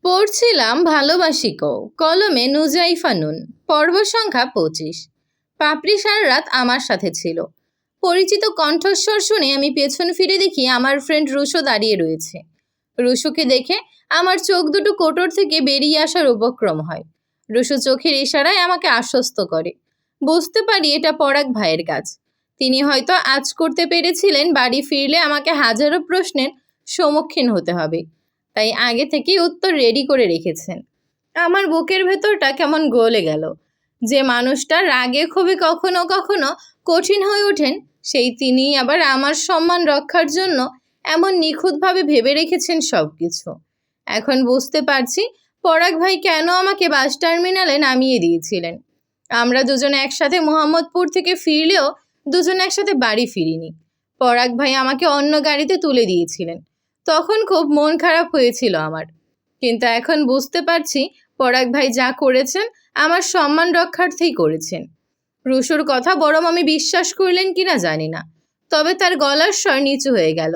পড়ছিলাম ভালোবাসিকো, কলমে নুজাইফা নুন। পর্ব সংখ্যা 25। পাপড়ি সারা রাত আমার সাথে ছিল। পরিচিত কণ্ঠস্বর শুনে আমি পেছন ফিরে দেখি আমার ফ্রেন্ড রুশো দাঁড়িয়ে রয়েছে। রুশোকে দেখে আমার চোখ দুটো কোটর থেকে বেরিয়ে আসার উপক্রম হয়। রুশো চোখের ইশারায় আমাকে আশ্বস্ত করে। বুঝতে পারি এটা পরাগ ভাইয়ের কাজ। তিনি হয়তো আজ করতে পেরেছিলেন, বাড়ি ফিরলে আমাকে হাজারো প্রশ্নের সম্মুখীন হতে হবে, তাই আগে থেকেই উত্তর রেডি করে রেখেছেন। আমার বুকের ভেতরটা কেমন গলে গেল। যে মানুষটা রাগে ক্ষোভে কখনো কখনো কঠিন হয়ে ওঠেন, সেই তিনি আবার আমার সম্মান রক্ষার জন্য এমন নিখুঁতভাবে ভেবে রেখেছেন সব কিছু। এখন বুঝতে পারছি পরাগ ভাই কেন আমাকে বাস টার্মিনালে নামিয়ে দিয়েছিলেন। আমরা দুজনে একসাথে মোহাম্মদপুর থেকে ফিরলেও দুজন একসাথে বাড়ি ফিরিনি। পরাগ ভাই আমাকে অন্য গাড়িতে তুলে দিয়েছিলেন। তখন খুব মন খারাপ হয়েছিল আমার, কিন্তু এখন বুঝতে পারছি পরাগ ভাই যা করেছেন আমার সম্মান রক্ষার্থেই করেছেন। রুশুর কথা বড় মামি বিশ্বাস করলেন কিনা জানি না, তবে তার গলার স্বর নিচু হয়ে গেল।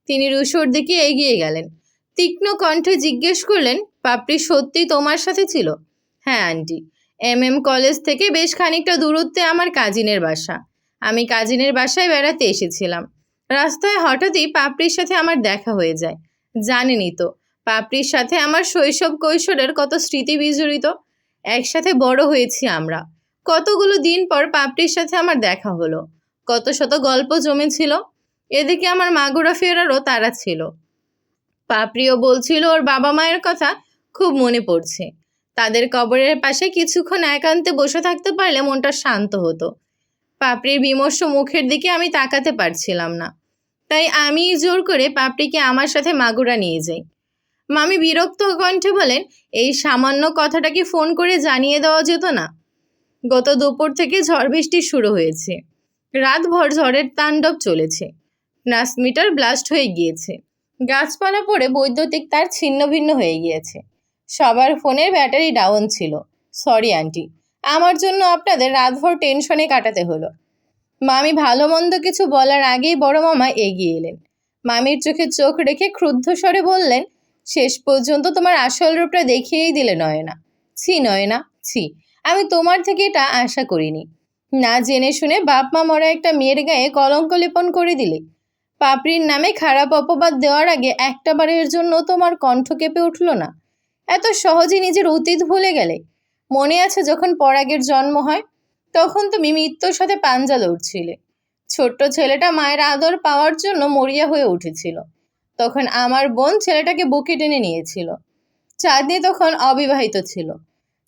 তিনি রুশুর দিকে এগিয়ে গেলেন, তীক্ষ্ণ কণ্ঠে জিজ্ঞেস করলেন, পাপড়ি সত্যি তোমার সাথে ছিল? হ্যাঁ আন্টি। কলেজ থেকে বেশ খানিকটা দূরত্বে আমার কাজিনের বাসা। আমি কাজিনের বাসায় বেড়াতে এসেছিলাম। রাস্তায় হঠাৎই পাপড়ির সাথে আমার দেখা হয়ে যায়। জানেনই তো পাপড়ির সাথে আমার শৈশব কৈশোরের কত স্মৃতি বিজড়িত। একসাথে বড় হয়েছি আমরা। কতগুলো দিন পর পাপড়ির সাথে আমার দেখা হলো। কত শত গল্প জমেছিল। এদিকে আমার মাগুরা ফেরারও তাড়া ছিল। পাপড়িও বলছিল ওর বাবা মায়ের কথা খুব মনে পড়ছে। তাদের কবরের পাশে কিছুক্ষণ একান্তে বসে থাকতে পারলে মনটা শান্ত হতো। পাপড়ির বিমর্ষ মুখের দিকে আমি তাকাতে পারছিলাম না, তাই আমি জোর করে পাপড়িকে আমার সাথে মাগুরা নিয়ে যাই। মামি বিরক্ত কণ্ঠে বলেন, এই সামান্য কথাটা কি ফোন করে জানিয়ে দেওয়া যেত না? গত দুপুর থেকে ঝড় বৃষ্টি শুরু হয়েছে। রাতভর ঝড়ের তাণ্ডব চলেছে। ট্রান্সমিটার ব্লাস্ট হয়ে গিয়েছে। গাছপালা পড়ে বৈদ্যুতিক তার ছিন্ন ভিন্ন হয়ে গিয়েছে। সবার ফোনের ব্যাটারি ডাউন ছিল। সরি আন্টি, আমার জন্য আপনাদের রাতভর টেনশনে কাটাতে হলো। মামি ভালো মন্দ কিছু বলার আগেই বড় মামা এগিয়ে এলেন। মামির চোখে চোখ রেখে ক্রুদ্ধ স্বরে বললেন, শেষ পর্যন্ত তোমার আসল রূপটা দেখিয়েই দিলে নয়না। ছি নয়না, ছি। আমি তোমার থেকে এটা আশা করিনি। না জেনে শুনে বাপ মা মরা একটা মেয়ের গায়ে কলঙ্ক লেপন করে দিলে। পাপড়ির নামে খারাপ অপবাদ দেওয়ার আগে একটা বারের জন্য তোমার কণ্ঠ কেঁপে উঠল না? এত সহজে নিজের অতীত ভুলে গেলে? মনে আছে যখন পরাগের জন্ম হয়, তখন তুমি মৃত্যুর সাথে পাঞ্জা লড়ছিলে। ছোট্ট ছেলেটা মায়ের আদর পাওয়ার জন্য মরিয়া হয়ে উঠেছিল। তখন আমার বোন ছেলেটাকে বুকে টেনে নিয়েছিল। চাঁদনি তখন অবিবাহিত ছিল।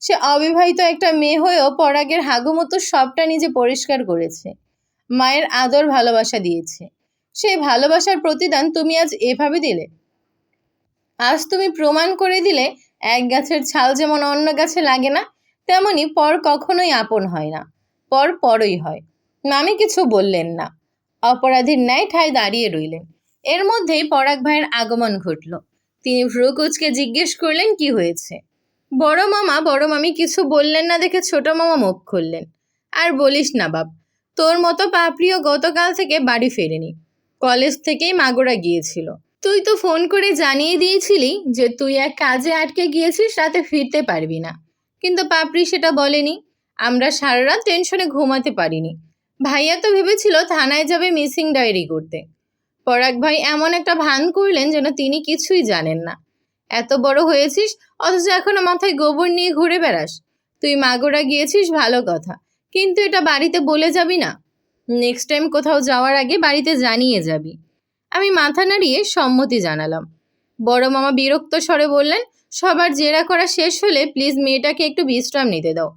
সে অবিবাহিত একটা মেয়ে হয়েও পরাগের হাগুমতো সবটা নিজে পরিষ্কার করেছে। মায়ের আদর ভালোবাসা দিয়েছে। সেই ভালোবাসার প্রতিদান তুমি আজ এভাবে দিলে। আজ তুমি প্রমাণ করে দিলে এক গাছের ছাল যেমন অন্য গাছে লাগে না, তেমনি পর কখনোই আপন হয় না, পর পরই হয়। মামি কিছু বললেন না, অপরাধীর ন্যায় ঠায় দাঁড়িয়ে রইলেন। এর মধ্যেই পরাগ ভাইয়ের আগমন ঘটল। তিনি ভ্রু কুঁচকে জিজ্ঞেস করলেন, কি হয়েছে? বড় মামা বড় মামি কিছু বললেন না দেখে ছোট মামা মুখ খুললেন। আর বলিস না বাপ, তোর মতো পাপড়িও গতকাল থেকে বাড়ি ফেরেনি। কলেজ থেকেই মাগুরা গিয়েছিল। তুই তো ফোন করে জানিয়ে দিয়েছিলি যে তুই এক কাজে আটকে গিয়েছিস, রাতে ফিরতে পারবি না। কিন্তু পাপড়ি সেটা বলেনি। আমরা সারা রাত টেনশনে ঘুমাতে পারিনি। ভাইয়া তো ভেবেছিল থানায় যাবে মিসিং ডায়েরি করতে। পরাগ ভাই এমন একটা ভান করলেন যেন তিনি কিছুই জানেন না। এত বড় হয়েছিস অথচ এখনো মাথায় গোবর নিয়ে ঘুরে বেড়াস। তুই মাগুরা গিয়েছিস ভালো কথা, কিন্তু এটা বাড়িতে বলে যাবি না। নেক্সট টাইম কোথাও যাওয়ার আগে বাড়িতে জানিয়ে যাবি। আমি মাথা নাড়িয়ে সম্মতি জানালাম। বড় মামা বিরক্ত স্বরে বললেন, সবার জেরা করা শেষ হলে প্লিজ মেয়েটাকে একটু বিশ্রাম নিতে দাও।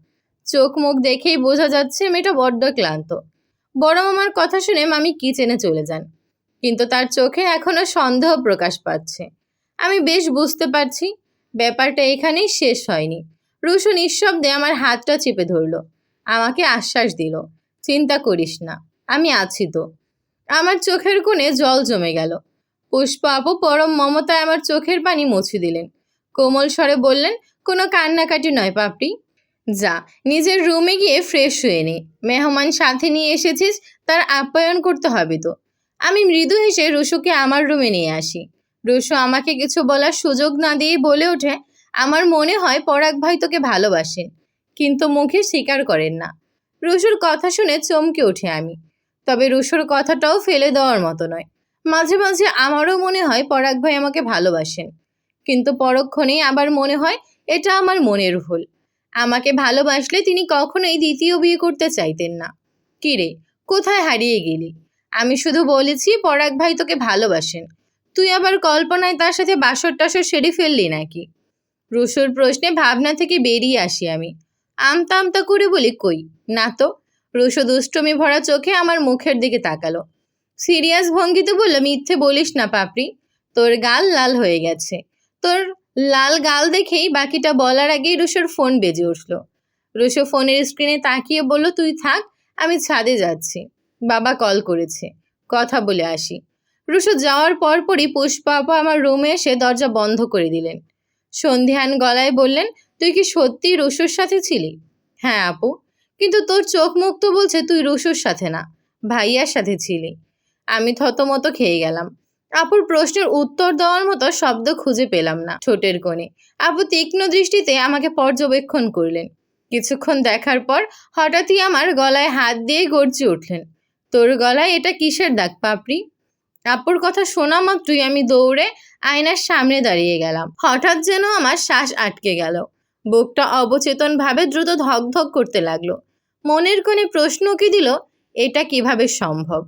চোখ মুখ দেখেই বোঝা যাচ্ছে মেয়েটা বড্ড ক্লান্ত। বড় মামার কথা শুনে মামি কিচেনে চলে যান, কিন্তু তার চোখে এখনো সন্দেহ প্রকাশ পাচ্ছে। আমি বেশ বুঝতে পারছি ব্যাপারটা এখানেই শেষ হয়নি। রুশু নিঃশব্দে আমার হাতটা চেপে ধরল, আমাকে আশ্বাস দিল, চিন্তা করিস না, আমি আছি তো। আমার চোখের কোণে জল জমে গেল। পুষ্পা আপু পরম মমতায় আমার চোখের পানি মুছে দিলেন। কোমল স্বরে বললেন, কোনো কান্নাকাটি নয় পাপড়ি, যা নিজের রুমে গিয়ে ফ্রেশ হয়ে নে। মেহমান সাথে নিয়ে এসেছিস, তার আপ্যায়ন করতে হবে তো। আমি মৃদু হেসে রুশুকে আমার রুমে নিয়ে আসি। রুশু আমাকে কিছু বলার সুযোগ না দিয়েই বলে ওঠে, আমার মনে হয় পরাগ ভাই তোকে ভালোবাসেন, কিন্তু মুখে স্বীকার করেন না। রুষোর কথা শুনে চমকে উঠি আমি। তবে রুষোর কথাটাও ফেলে দেওয়ার মতো নয়। মাঝে মাঝে আমারও মনে হয় পরাগ ভাই আমাকে ভালোবাসেন, কিন্তু পরক্ষণেই আবার মনে হয় এটা আমার মনের ভুল। আমাকে ভালোবাসলে তিনি কখনোই দ্বিতীয় বিয়ে করতে চাইতেন না। কিরে, কোথায় হারিয়ে গেলি? আমি শুধু বলেছি পরাগ ভাই তোকে ভালোবাসেন, তুই আবার কল্পনায় তার সাথে বাসর টাসর সেরে ফেললি নাকি? রুষোর প্রশ্নে ভাবনা থেকে বেরিয়ে আসি আমি। আমতা আমতা করে বলি, কই না তো। রুষো দুষ্টমি ভরা চোখে আমার মুখের দিকে তাকালো। সিরিয়াস ভঙ্গিতে বলল, মিথ্যে বলিস না পাপড়ি, তোর গাল লাল হয়ে গেছে। তোর লাল গাল দেখেই বাকিটা বলার আগেই রুষোর ফোন বেজে উঠল। রুষো ফোনের স্ক্রিনে তাকিয়ে বলল, তুই থাক, আমি ছাদে যাচ্ছি, বাবা কল করেছে, কথা বলে আসি। রুষো যাওয়ার পরপরই পুষ্পা আপা আমার রুমে এসে দরজা বন্ধ করে দিলেন। সন্ধিহান গলায় বললেন, তুই কি সত্যি রুষোর সাথে ছিলি? হ্যাঁ আপু, কিন্তু তোর চোখ মুখ তো বলছে তুই রুষোর সাথে না, ভাইয়ার সাথে ছিলি। আমি থতমত খেয়ে গেলাম। আপুর প্রশ্নের উত্তর দেওয়ার মতো শব্দ খুঁজে পেলাম না। ঠোঁটের কোণে আপু তীক্ষ্ণ দৃষ্টিতে আমাকে পর্যবেক্ষণ করলেন। কিছুক্ষণ দেখার পর হঠাৎই আমার গলায় হাত দিয়ে গর্জে উঠলেন, তোর গলায় এটা কিসের দাগ পাপড়ি? আপুর কথা শোনা মাত্রই আমি দৌড়ে আয়নার সামনে দাঁড়িয়ে গেলাম। হঠাৎ যেন আমার শ্বাস আটকে গেল, বুকটা অবচেতনভাবে দ্রুত ধকধক করতে লাগলো। মনের কোণে প্রশ্ন উকি দিল, এটা কিভাবে সম্ভব?